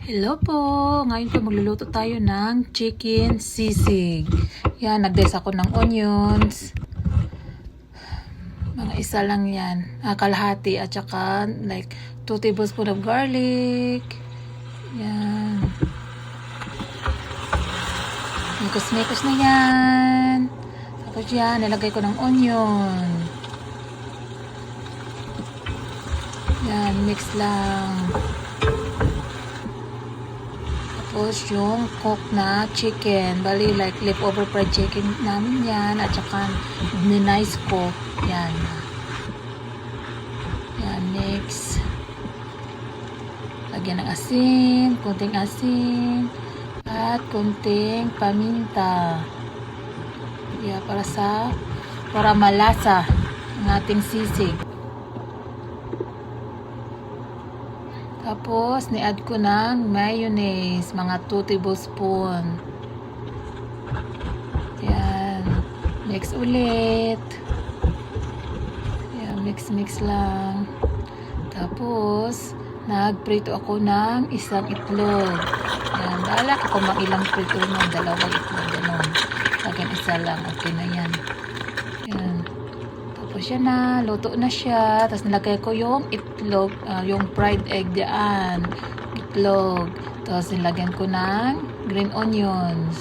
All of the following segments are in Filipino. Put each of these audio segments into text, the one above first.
Hello po! Ngayon po magluluto tayo ng chicken sisig. Yan, nag-dice ako ng onions. Mga isa lang yan. Kalahati at saka like 2 tablespoons of garlic. Yan. Mikos-mikos na yan. Tapos yan, nilagay ko ng onion. Yan, mix lang. Tapos yung cooked na chicken. Bali, like leftover fried chicken namin yan. At saka ninice ko. Yan. Yan, mix. Lagyan ng asin. Kunting asin. At kunting paminta. Yeah, para malasa ang ating sisig. Tapos, ni-add ko ng mayonnaise, mga 2 tablespoon. Yan. Mix ulit. Yan, mix lang. Tapos, nagprito ako ng isang itlog. Yan, bahala ko kung ilang prito ng 2 itlog. Ganun. Akin isa lang. Okay na yan. Yan. Tapos yan na, luto na siya. Tapos nilagay ko yung itlog, yung fried egg diyan. Itlog. Tapos nilagyan ko ng green onions.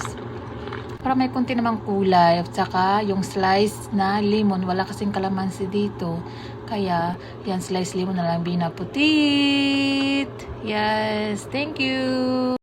Para may konti namang kulay. At saka yung slice na lemon. Wala kasing kalamansi dito. Kaya, yan slice lemon na lang binaputit. Yes, thank you!